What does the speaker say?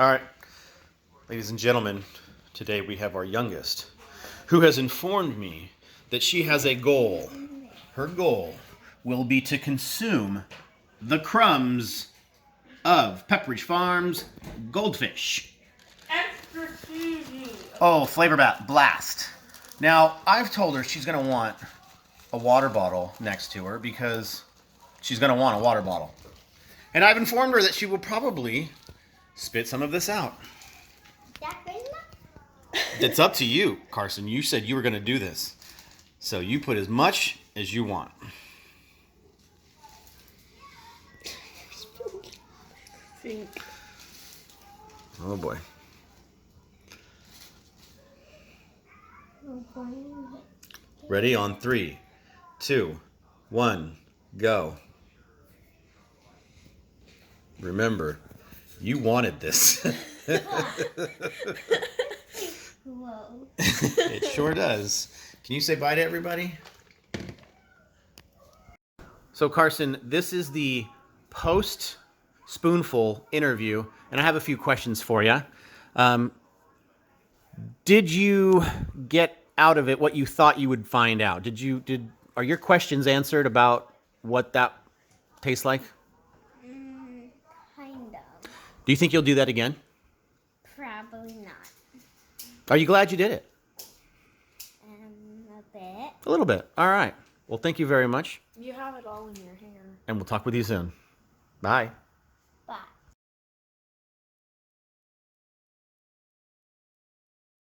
All right, ladies and gentlemen, today we have our youngest, who has informed me that she has a goal. Her goal will be to consume the crumbs of Pepperidge Farms goldfish. Extra cheesy. Oh, Flavor Blast. Now, I've told her she's going to want a water bottle next to her because she's going to want a water bottle. And I've informed her that she will probably spit some of this out. It's up to you, Carson. You said you were going to do this. So you put as much as you want. Oh boy. Ready on 3, 2, 1, go. Remember, you wanted this. Whoa. It sure does. Can you say bye to everybody? So Carson, this is the post-spoonful interview, and I have a few questions for you. Did you get out of it what you thought you would find out? Are your questions answered about what that tastes like? Kind of. Do you think you'll do that again? Probably not. Are you glad you did it? A bit. A little bit. All right. Well, thank you very much, You have it all in your hair. and we'll talk with you soon. Bye.